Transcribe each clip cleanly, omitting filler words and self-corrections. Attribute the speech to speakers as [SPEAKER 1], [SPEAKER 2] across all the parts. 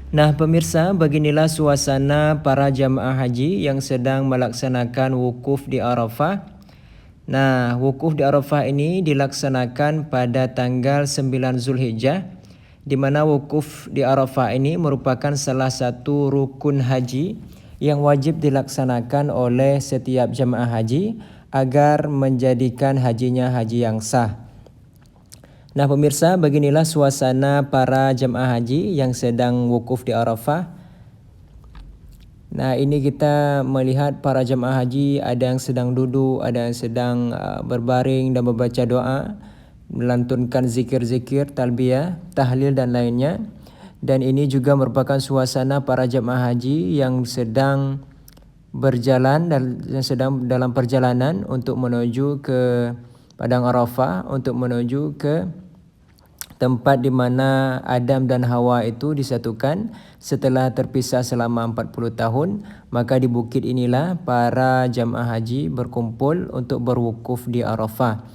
[SPEAKER 1] Nah pemirsa, beginilah suasana para jamaah haji yang sedang melaksanakan wukuf di Arafah. Nah, wukuf di Arafah ini dilaksanakan pada tanggal 9 Zulhijjah, di mana wukuf di Arafah ini merupakan salah satu rukun haji yang wajib dilaksanakan oleh setiap jamaah haji agar menjadikan hajinya haji yang sah. Nah pemirsa, beginilah suasana para jamaah haji yang sedang wukuf di Arafah. Nah ini kita melihat para jamaah haji, ada yang sedang duduk, ada yang sedang berbaring dan membaca doa, melantunkan zikir-zikir, talbiyah, tahlil dan lainnya. Dan ini juga merupakan suasana para jamaah haji yang sedang berjalan dan yang sedang dalam perjalanan untuk menuju ke Padang Arafah, untuk menuju ke tempat di mana Adam dan Hawa itu disatukan setelah terpisah selama 40 tahun. Maka di bukit inilah para jamaah haji berkumpul untuk berwukuf di Arafah.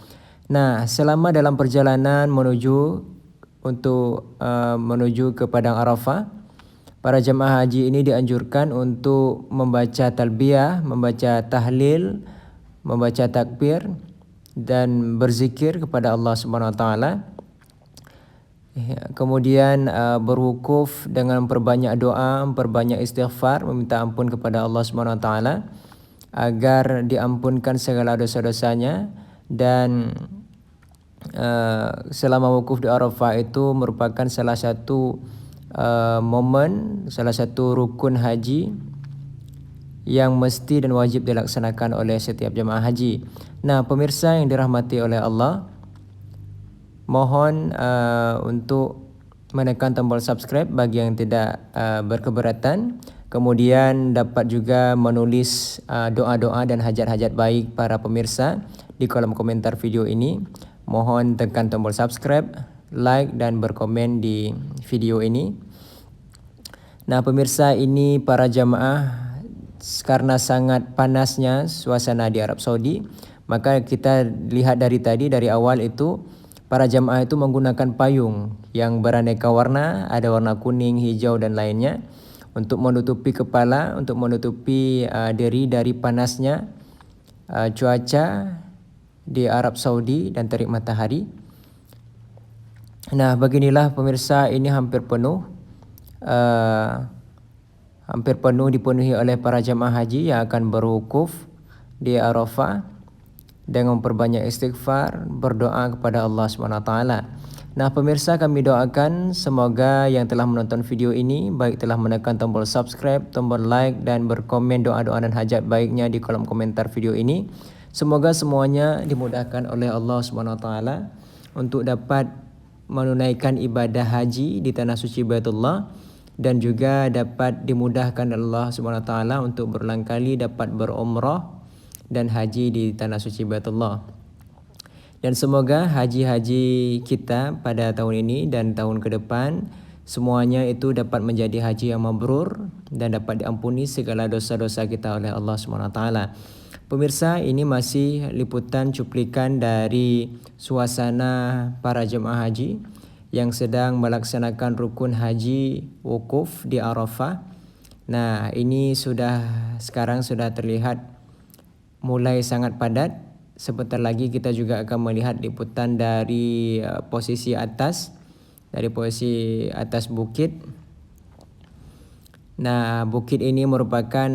[SPEAKER 1] Nah, selama dalam perjalanan menuju ke Padang Arafah, para jamaah haji ini dianjurkan untuk membaca talbiyah, membaca tahlil, membaca takbir dan berzikir kepada Allah Subhanahu wa taala. Kemudian berwukuf dengan memperbanyak doa, memperbanyak istighfar, meminta ampun kepada Allah Subhanahu wa taala agar diampunkan segala dosa-dosanya. Dan selama wukuf di Arafah itu merupakan salah satu momen, salah satu rukun haji yang mesti dan wajib dilaksanakan oleh setiap jemaah haji. Nah, pemirsa yang dirahmati oleh Allah, mohon untuk menekan tombol subscribe bagi yang tidak berkeberatan. Kemudian dapat juga menulis doa-doa dan hajat-hajat baik para pemirsa di kolom komentar video ini. Mohon tekan tombol subscribe, like dan berkomen di video ini. Nah pemirsa, ini para jamaah karena sangat panasnya suasana di Arab Saudi, maka kita lihat dari awal itu para jamaah itu menggunakan payung yang beraneka warna, ada warna kuning, hijau dan lainnya, untuk menutupi kepala, untuk menutupi diri dari panasnya cuaca di Arab Saudi dan terik matahari. Nah beginilah pemirsa, ini hampir penuh dipenuhi oleh para jamaah haji yang akan berwukuf di Arafah dengan memperbanyak istighfar, berdoa kepada Allah Subhanahu wa taala. Nah, pemirsa, kami doakan semoga yang telah menonton video ini baik telah menekan tombol subscribe, tombol like dan berkomen doa-doa dan hajat baiknya di kolom komentar video ini. Semoga semuanya dimudahkan oleh Allah Subhanahu wa taala untuk dapat menunaikan ibadah haji di tanah suci Baitullah, dan juga dapat dimudahkan Allah Subhanahu wa taala untuk berulang kali dapat berumrah dan haji di tanah suci Baitullah. Dan semoga haji-haji kita pada tahun ini dan tahun ke depan semuanya itu dapat menjadi haji yang mabrur dan dapat diampuni segala dosa-dosa kita oleh Allah Subhanahu wa taala. Pemirsa, ini masih liputan cuplikan dari suasana para jemaah haji yang sedang melaksanakan rukun haji wukuf di Arafah. Nah, ini sekarang sudah terlihat mulai sangat padat. Sebentar lagi kita juga akan melihat liputan dari posisi atas bukit. Nah, bukit ini merupakan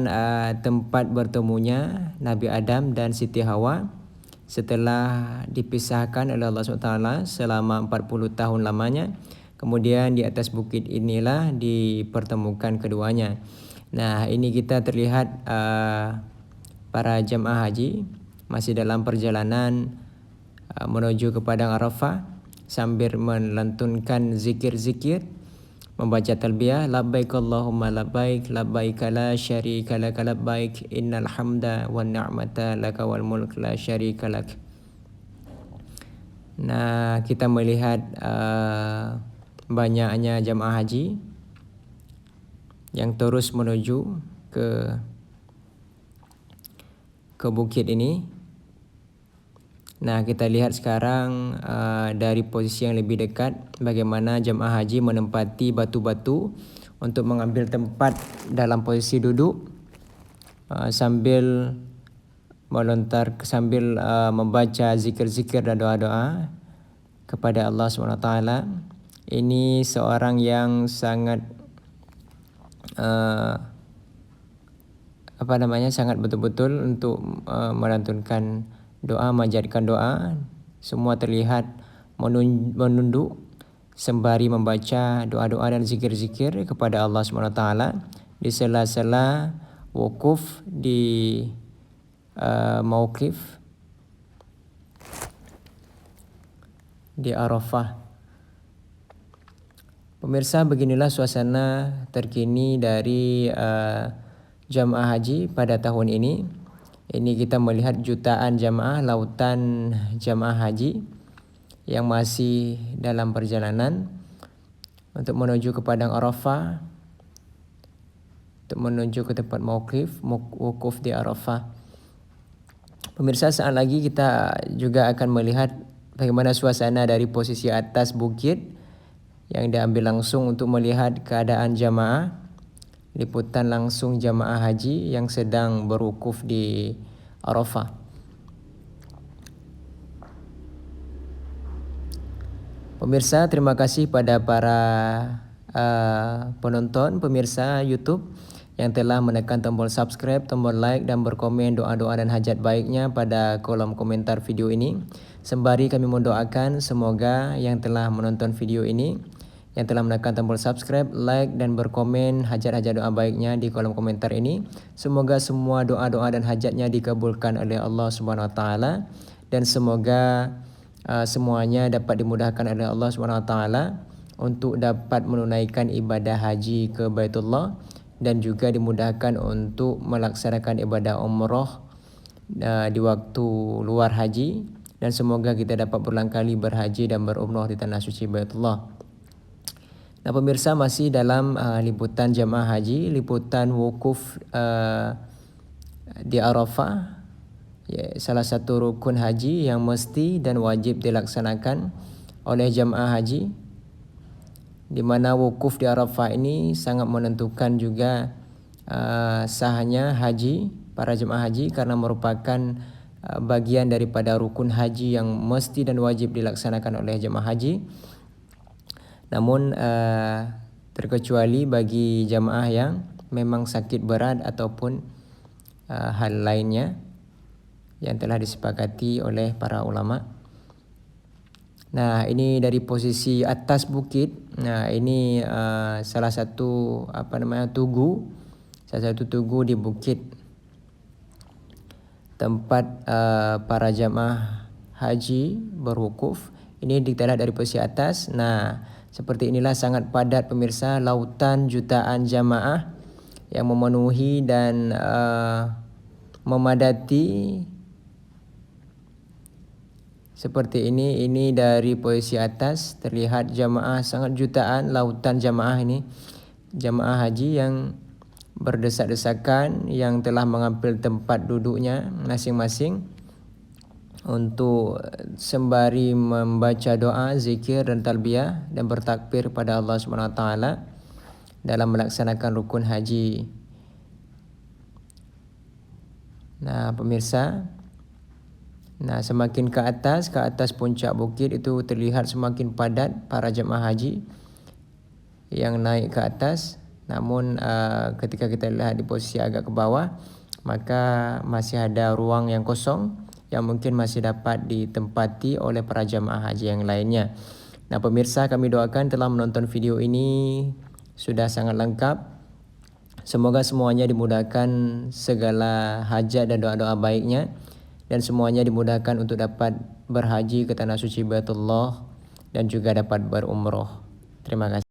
[SPEAKER 1] tempat bertemunya Nabi Adam dan Siti Hawa setelah dipisahkan oleh Allah SWT selama 40 tahun lamanya. Kemudian di atas bukit inilah dipertemukan keduanya. Nah, ini kita terlihat para jemaah haji masih dalam perjalanan menuju ke Padang Arafah sambil melantunkan zikir-zikir, membaca talbiyah, labbaik Allahumma labbaik, labbaik la syarika lak labbaik, innal hamda wan ni'mata laka wal mulk la syarika lak. Nah, kita melihat banyaknya jemaah haji yang terus menuju ke bukit ini. Nah, kita lihat sekarang dari posisi yang lebih dekat bagaimana jemaah haji menempati batu-batu untuk mengambil tempat dalam posisi duduk sambil membaca zikir-zikir dan doa-doa kepada Allah SWT. Ini seorang yang sangat sangat betul-betul untuk melantunkan doa, memanjatkan doa. Semua terlihat menunduk sembari membaca doa-doa dan zikir-zikir kepada Allah SWT di sela-sela wukuf di mauqif di Arafah. Pemirsa, beginilah suasana terkini dari jamaah haji pada tahun ini. Ini kita melihat jutaan jamaah, lautan jamaah haji yang masih dalam perjalanan untuk menuju ke padang Arafah, untuk menuju ke tempat wukuf di Arafah. Pemirsa, saat lagi kita juga akan melihat bagaimana suasana dari posisi atas bukit yang diambil langsung untuk melihat keadaan jamaah, liputan langsung jamaah haji yang sedang berwukuf di Arafah. Pemirsa, terima kasih pada para penonton, pemirsa YouTube yang telah menekan tombol subscribe, tombol like, dan berkomen doa-doa dan hajat baiknya pada kolom komentar video ini. Sembari kami mendoakan semoga yang telah menonton video ini, yang telah menekan tombol subscribe, like, dan berkomen hajat-hajat doa baiknya di kolom komentar ini, semoga semua doa-doa dan hajatnya dikabulkan oleh Allah SWT, dan semoga semuanya dapat dimudahkan oleh Allah SWT untuk dapat menunaikan ibadah haji ke Baitullah, dan juga dimudahkan untuk melaksanakan ibadah umroh di waktu luar haji, dan semoga kita dapat berulang kali berhaji dan berumroh di tanah suci Baitullah. Nah, pemirsa, masih dalam liputan jamaah haji, liputan wukuf di Arafah, salah satu rukun haji yang mesti dan wajib dilaksanakan oleh jamaah haji, di mana wukuf di Arafah ini sangat menentukan juga sahnya haji para jemaah haji, karena merupakan bagian daripada rukun haji yang mesti dan wajib dilaksanakan oleh jemaah haji. Namun terkecuali bagi jemaah yang memang sakit berat ataupun hal lainnya yang telah disepakati oleh para ulama. Nah, ini dari posisi atas bukit. Nah, ini salah satu tugu, salah satu tugu di bukit tempat para jamaah haji berwukuf. Ini kita lihat dari posisi atas. Nah, seperti inilah sangat padat, pemirsa, lautan jutaan jamaah yang memenuhi dan memadati seperti ini. Ini dari posisi atas terlihat jamaah sangat jutaan, lautan jamaah ini, jamaah haji yang berdesak-desakan, yang telah mengambil tempat duduknya masing-masing untuk sembari membaca doa, zikir, dan talbiyah, dan bertakbir pada Allah SWT dalam melaksanakan rukun haji. Nah, pemirsa, semakin ke atas puncak bukit itu terlihat semakin padat para jemaah haji yang naik ke atas. Namun ketika kita lihat di posisi agak ke bawah, maka masih ada ruang yang kosong yang mungkin masih dapat ditempati oleh para jemaah haji yang lainnya. Nah, pemirsa, kami doakan telah menonton video ini sudah sangat lengkap. Semoga semuanya dimudahkan segala hajat dan doa-doa baiknya, dan semuanya dimudahkan untuk dapat berhaji ke tanah suci Baitullah dan juga dapat berumroh. Terima kasih.